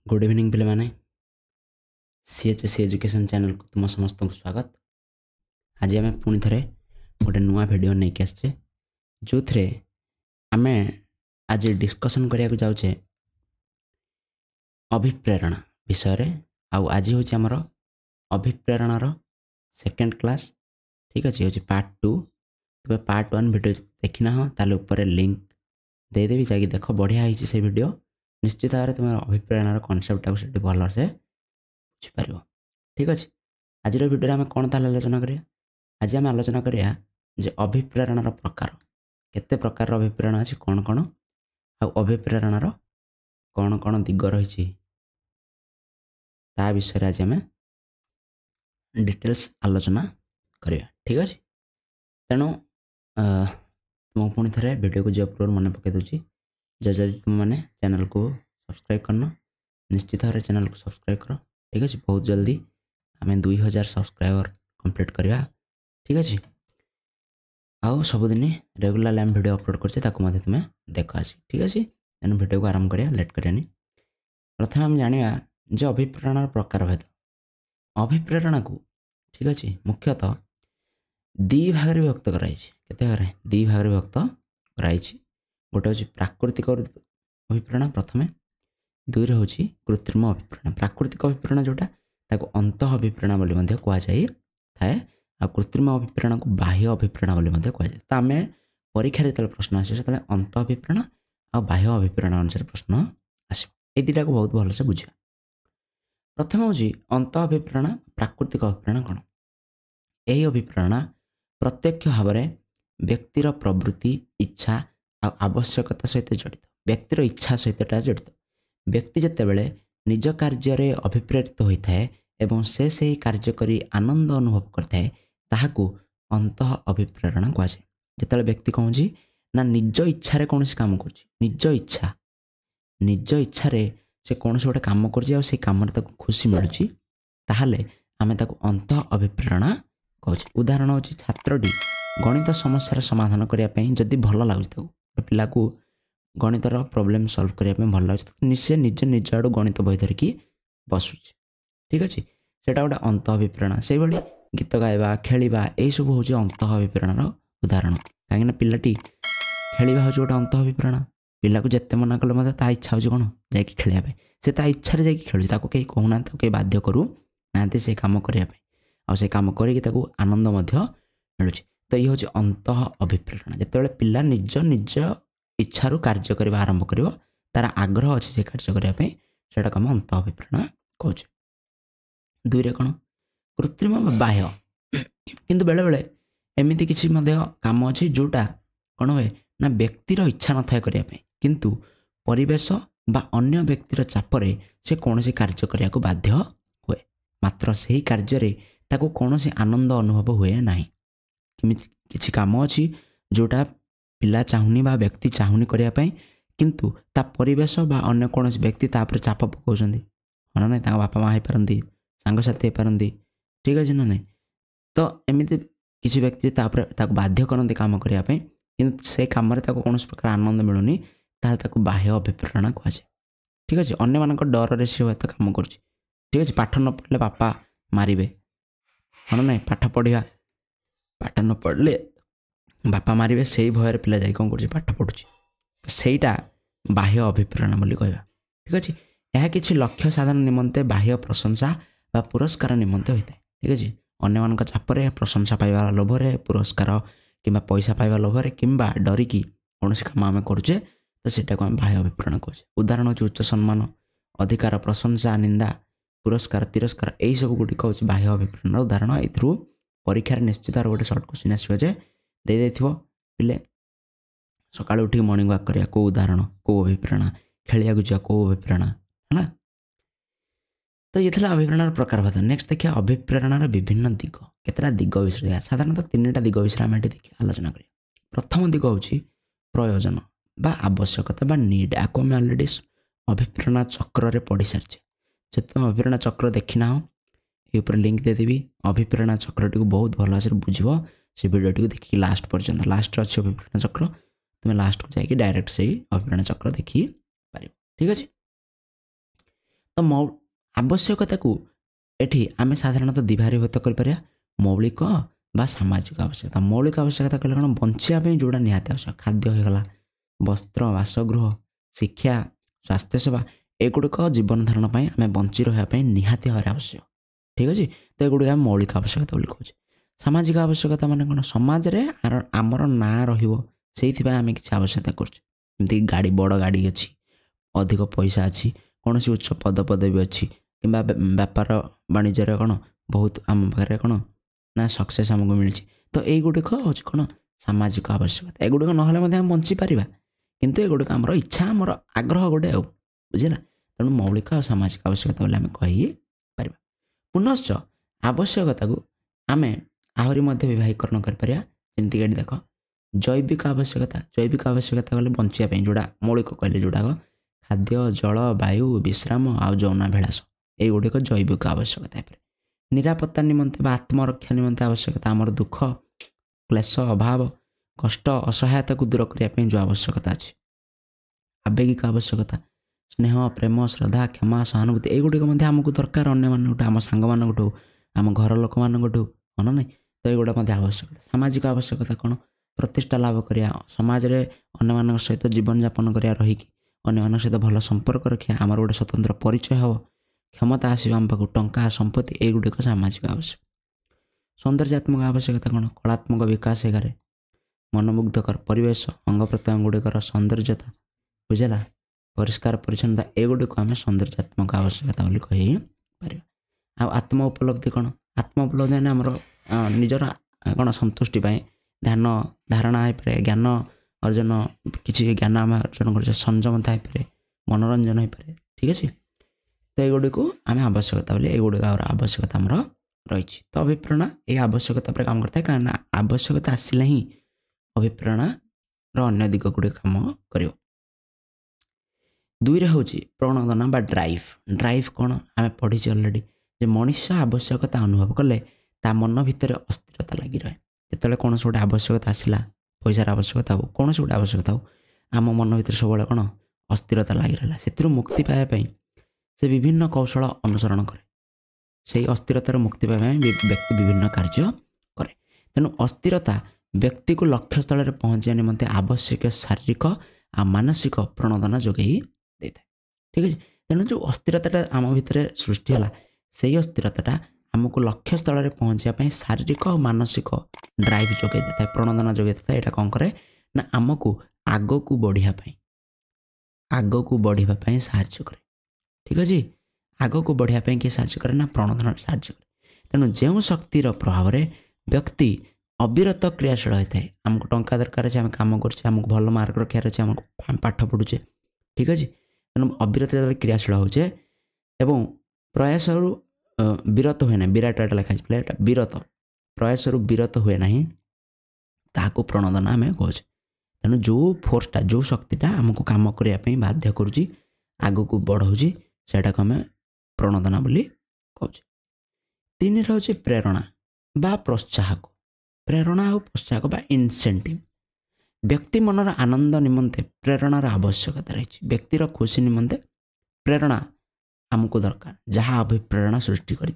Good evening पे मैंने सीएचएससी education channel को तुम समस्त को स्वागत। आज आम पुणी थे गोटे नुआ भिड नहीं कि आसचे जो थे आम आज डिस्कसन करने जाऊे अभिप्रेरणा विषय रे। आज हूँ आमर अभिप्रेरणार सेकेंड क्लास। ठीक अच्छे हूँ पार्ट 2। तुम पार्ट 1 भिड देखना हाँ ताले ऊपर लिंक देदेवी जाकि देख बढ़िया होती से वीडियो। निश्चित भाव में तुम अभिप्रेरणार कनसेप्ट से भल से बुझीपार। ठीक अच्छे आज भिडियो आम कौन ताल आलोचना करिया। आज आम आलोचना करिया जे अभिप्रेरणार प्रकार केते प्रकार अभिप्रेरणा अच्छी कौन कौन आ अभिप्रेरणार कौन कौन दिग रही ता विषय आज आम डिटेल्स आलोचना करिया। ठीक अच्छे तेणु तुम पुणी थे वीडियो को जो पूर्व मन पकई दूसरी जदि तुम मैंने चैनल को सब्सक्राइब करना निश्चित भाव चैनल को सब्सक्राइब कर। ठीक अच्छे बहुत जल्दी आम 2000 सब्सक्राइबर कंप्लीट करवा। ठीक अच्छे आउ सबुदिन रेगुलर आम वीडियो अपलोड करते तुम्हें देख आसी। ठीक अच्छे तेणु वीडियो को आरंभ करिया लेट करियानी। प्रथम आम जाना जो अभिप्रेरणार प्रकार भेद अभिप्रेरणा को। ठीक अच्छे मुख्यतः दी भाग में विभक्त कराई दी भाग में विभक्त कराई। गोटे हूँ प्राकृतिक अभिप्रेरणा प्रथमे दुई हूँ कृत्रिम अभिप्रेरणा। प्राकृतिक अभिप्रेरणा जोटा ताको अंत अभिप्रेरणा बोली मध्य कह जाए थाए आ कृत्रिम अभिप्रेरणा को बाह्य अभिप्रेरणा बोली मध्य कह जाए। तो आम परीक्षा जो प्रश्न आसे से अंत अभिप्रेरणा आ बाह्य अभिप्रेरणा अनुसार प्रश्न आस दुटा को बहुत भल से बुझा। प्रथम हूँ अंत अभिप्रेरणा प्राकृतिक अभिप्रेरणा कौन। यही अभिप्रेरणा प्रत्यक्ष भाव में व्यक्तिर प्रवृत्ति इच्छा आ आवश्यकता सहित जड़ित व्यक्तिर इच्छा सहित जड़ित। व्यक्ति जितेबाला निज कार्य अभिप्रेरित होता है एवं से कार्य करी आनंद अनुभव करता है ताहाकू अंत अभिप्रेरणा कह जाए। जिते व्यक्ति कौन ना निज इच्छा कौन काम कर निज इच्छा से कौन गोटे कम कर कम खुशी मिलूँ ताहले आमे ताकू अंत अभिप्रेरणा कह। उदाहरण हूँ छात्रटी गणित समस्या समाधान करने जदि भल लगुच पिला को गणितर प्रोब्लेम सॉल्व करने भल लगे से निज निज आड़ गणित बही धरिकी बसुच। ठीक अच्छे सेटा गोटे अंत अभिप्रेरणा। से भाई गीत गाइबा खेलिबा यही सब हूँ अंत अभिप्रेरणार उदाहरण। कहीं पिलाटी खेलिबा हूँ गोटे अंत अभिप्रेरणा। पिला को जिते मना कले मतलब ता इच्छा हूँ कौन जाकि खेलिया से ता इच्छा जा खेलुची ताको कहीं कहूना कहीं बाध्य करू ना से कम करने आ से कम करके आनंद मिलूँ। तो ये हूँ अंत अभिप्रेरणा। जिते पिला निज निज इच्छारू कार्य करने आरंभ कर तार आग्रह अच्छे से कार्य करने से कम अंत अभिप्रेरणा कह। दुईरे कौन कृत्रिम बाह्य किंतु बेले बेले एमती किसी काम अच्छी जोटा कौन हुए ना व्यक्तिर इच्छा न था करने किंतु परिवेश बा अन्य व्यक्तिर चापरे से कौन सी कार्य करने को बाध्य हुए मात्र से कार्य ताको कौन सी आनंद अनुभव हुए ना। किसी काम अच्छी जोटा पिला चाहूनी बा व्यक्ति चाहूनी करने किंतु ता परिवेश बा अन्य कौन व्यक्ति तापर चाप पकाउं हाँ ना बापा माँ हो पारती सांगसाथी हो पारती। ठीक अच्छे ना नहीं तो एमती किसी व्यक्ति बाध्य करते काम करने किंतु से कम कौन प्रकार आनंद मिलूनी ताको बाह्य अभिप्रेरणा कह जाए। ठीक अच्छे अन्य मान डर से हूँ कम कर। ठीक अच्छे पाठ न पढ़ले बापा मारे हाँ ना पाठ पढ़ा पाठ न पढ़ले बापा मारे से भयर पिला जाए कौन कर पाठ पढ़ुची तो सहीटा बाह्य अभिप्रेरणा बोली कहवा। ठीक अच्छे यह किसी लक्ष्य साधन निमंते बाह्य प्रशंसा बा पुरस्कार निमंते होता है। ठीक अच्छे अन्य मान चापरे प्रशंसा पाइबा लोभरे पुरस्कार किंबा पैसा पाइबा लोभरे किंबा डरिकी कौन काम आम करुचे तो सीटा को आम बाह्य अभिप्रेरणा कहे। उदाहरण हूँ उच्च सम्मान अधिकार प्रशंसा निंदा पुरस्कार तिरस्कार यही सब गुटिक हूँ बाह्य अभिप्रेरणा उदाहरण। एथरू परीक्षार निश्चित गोटे सर्ट क्वेश्चन आसो जे दे पिले सकाल उठ मॉर्निंग वॉक करिया को उदाहरण को अभिप्रेरणा खेलिया जा को अभिप्रेरणा है ना। तो ये था अभिप्रेरणार प्रकार भाग। नेक्स्ट देखिए अभिप्रेरणार विभिन्न दिग केतटा दिग विषय देखा साधारणतः 3टा दिग विषय आम देखिए आलोचना करिया। प्रथम दिग हूँ प्रयोजन बा आवश्यकता बा नीड आपको आम अलरेडी अभिप्रेरणा चक्र पढ़ी सारी जो तुम अभिप्रेरणा चक्र देखना हो ये लिंक देदेवी अभिप्रेरणा चक्रटी को बहुत भल से बुझ से वीडियो को देखिए लास्ट पर्यंत लास्ट अच्छे अभिप्रेरणा चक्र तुम लास्ट को जाकि डायरेक्ट से अभिप्रेरणा चक्र देखी पार। ठीक अच्छे ତ ଆବଶ୍ୟକତା को एठी आमे साधारणतः दिभारीभूत करिपारिया मौलिक बा सामाजिक आवश्यकता। मौलिक आवश्यकता कहले कोन बंचिया पे जोड़ा निहाती आवश्यक खाद्य हो गला वस्त्र बासगृह शिक्षा स्वास्थ्य सेवा एगुड़िक जीवन धारण पर आम बंची रहा निहाती भाव आवश्यक ठीक अच्छे। तो एगुड़िक आम मौलिक आवश्यकता बोली कहूँ। सामाजिक आवश्यकता माने कौन समाज रे आमर ना रही किसी आवश्यकता करमती गाड़ी बड़ गाड़ी अच्छी अधिक पैसा अच्छी कौन सी उच्च पद पदवी अच्छी कि व्यापार वाणिज्य कौन बहुत आम पाखे कौन ना सक्सेस आमको मिली। तो युड़िक हूँ कौन सामाजिक आवश्यकता एगुड़िक ना बंची पार किंतु एगुड़िक आमर इच्छा आमर आग्रह गोटे आ बुझेगा। तेणु मौलिक और सामाजिक आवश्यकता बोले आम कहीपर। पुनश्च आवश्यकता को आम आहरी विभागीकरण करमती देख जैविक आवश्यकता गले बंचापी जोड़ा मौलिक कहले जोड़ाक खाद्य जल वायु विश्राम आउ यौनाभिलाष युड़िक जैविक आवश्यकता। निरापत्ता निमंते बा आत्मरक्षा निमंते आवश्यकता आमर दुख क्लेश अभाव कष्ट असहायता को दूर करने जो आवश्यकता अच्छी। आवेगिक आवश्यकता स्नेह प्रेम श्रद्धा क्षमा सहानुभूति युड़िक आमको दरकार अन्य मानक आम सांग मानक आम घर लोक मानक मन ना। तो युवा आवश्यकता। सामाजिक आवश्यकता कौन प्रतिष्ठा लाभ करिया समाज रे अन्य मानक सहित जीवन यापन करिया रही अन्य मानक सहित भल संपर्क रखिया आमर गोटे स्वतंत्र परिचय हम क्षमता आसो आम पाक टंका संपत्ति युड़िक सामाजिक आवश्यक। सौंदर्यात्मक आवश्यकता कौन कलात्मक विकास एगार मनमुग्धकर परिवेश अंग प्रत्यंग गुड़िकर सौंदर्यता बुझेगा परिष्कार परिच्छन्नता युड़िक आम सौंदर्यात्मक आवश्यकता बोली कहीपर। आत्म उपलब्धि कौन आत्म उपलब्धि मैंने आमर निजर कौन संतुष्टि ध्यान धारणा हो ज्ञान अर्जन किसी ज्ञान आम अर्जन कर संयमता हो पाए मनोरंजन हो पाए ठीक अच्छे। तो युड़िक आम आवश्यकता बोले युड़िक आवश्यकता आमर रही। तो अभिप्रेरणा ये आवश्यकता पर काम करता है कारण आवश्यकता आसला ही अभिप्रेरणा अन्य दिग गुड़े काम कर। दुई हूँ प्रणोदना बा ड्राइव। ड्राइव कौन आम पढ़ी अलरेडी जे मनुष्य आवश्यकता अनुभव कले ता मन भितर अस्थिरता लगी रहे जो कौन गोटे आवश्यकता आसला पैसार आवश्यकता हो कौन गोटे आवश्यकता हो आम मन भितर सब कौन अस्थिरता लगी रहा से मुक्ति पाइबा से विभिन्न कौशल अनुसरण करे से अस्थिरतार मुक्ति पाइबा व्यक्ति विभिन्न कार्य करे। तेणु अस्थिरता व्यक्ति को लक्ष्य स्थल में पहुँचा निमंते आवश्यक शारीरिक आ मानसिक प्रणोदना जोगे दे था ठीक है। तेणु जो अस्थिरता आम भितर सृष्टि है से अस्थिरता आमको लक्ष्य स्थल में पहुँचापी शारीरिक और मानसिक ड्राइव जोगे देता है प्रणोदना जोगे देता है। यहाँ कौन करे ना आमको आग को बढ़ापी साहाय्य करे ठीक अच्छे। आग को बढ़ापी किए साहाय्य करे ना प्रणोदना साहाय्य करे। तेणु जो शक्तिर प्रभाव में व्यक्ति अविरत क्रियाशील होता है आमको टंका दरकार है आम कम करमको भल मार्क रखार अच्छे आम पाठ पढ़ुचे ठीक अच्छे। तेणु अविरत जो क्रियाशील होचे एवं प्रयास विरत हुए ना विराट लिखाई विरत प्रयास विरत हुए ना ताकू प्रणोदना आम कहे। तेणु जो फोर्सटा जो शक्तिटा आमको कम करने बाध्य करुच्ची आग को बढ़ाऊँगी सेटा को आम प्रणोदना बोली कहूँ। तीन हूँ प्रेरणा बा प्रोत्साहक। प्रेरणा और प्रोत्साहक बा इनसेंटिव व्यक्ति मनर आनंद निमंते प्रेरणार आवश्यकता रही। व्यक्तिर खुशी निमंते प्रेरणा आमको दरकार जहाँ अभिप्रेरणा सृष्टि करें।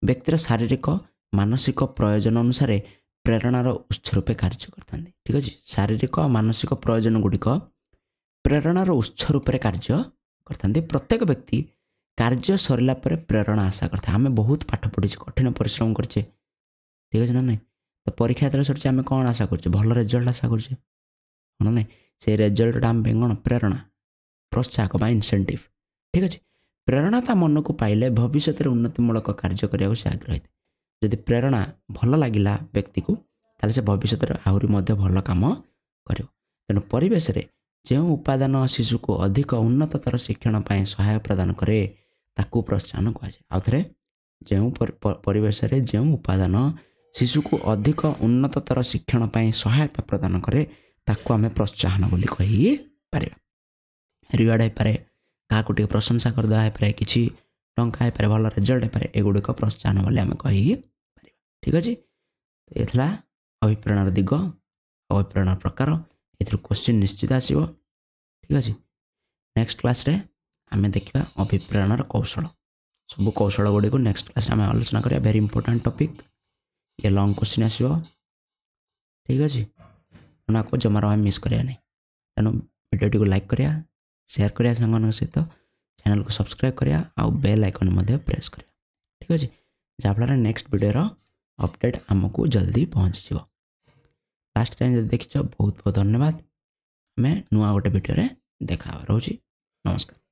व्यक्तिर शारीरिक मानसिक प्रयोजन अनुसार प्रेरणार उत्स रूपे कार्य करते ठीक अच्छे। शारीरिक और मानसिक प्रयोजन गुड़िक प्रेरणार उत्स रूपे कार्य करते। प्रत्येक व्यक्ति कार्य सरला प्रेरणा आशा करते आम बहुत पाठ पढ़ी कठिन परिश्रम करचे ठीक अच्छे ना नहीं। तो परीक्षा जो सर आम कौन आशा करचे भल रिजल्ट आशा करचे हाँ ना से रिजल्ट आम कौन प्रेरणा प्रोत्साहक बा इनसेंटिव ठीक अच्छे। प्रेरणा ता मन को पाइले भविष्य में उन्नतिमूलक कार्य करने से आग्रह है। जदि प्रेरणा भल लगिला व्यक्ति को ताले से भविष्य में आहरी भल काम कर। तेणु परिवेश रे जो उपादान शिशु को अधिक उन्नततर शिक्षण पाए सहायक प्रदान करे ताकू प्रोत्साहन कहुए। आउ थे जो परिवेश रे जो उपादान शिशु को अधिक उन्नततर शिक्षण पाए सहायता प्रदान करे ताकू आम प्रोत्साहन बोली कही पार। रिवार्ड हो पाए क्या प्रशंसा करदे हो पाए किसी टंका हो पाए भल रिजल्ट हो पाए एगुड़िक प्रोत्साहन बोली आम कही पार ठीक अच्छे। तो ये अभिप्रेरणार दिग अभिप्रेरणार प्रकार ए क्वेश्चन निश्चित आसो ठीक अच्छे। नेक्स्ट क्लास रे आमे देखिबा अभिप्रेरणार कौशल सब कौशल गुडी को नेक्स्ट क्लास आमे आलोचना करिया वेरी इंपोर्टेंट टॉपिक ये लॉन्ग क्वेश्चन आसीबो ठीक अछि उना को जमार हम मिस करिया नै तनो वीडियो को लाइक करिया शेयर करिया संगन सहित चैनल को सब्सक्राइब करिया आ बेल आइकन मध्ये प्रेस करिया ठीक अछि जाफला नेक्स्ट वीडियो रो अपडेट हमको जल्दी पहुंच जिवो लास्ट टाइम देखिछ बहुत बहुत धन्यवाद मैं नुआ गोटे वीडियो रे देखा रहउची नमस्कार।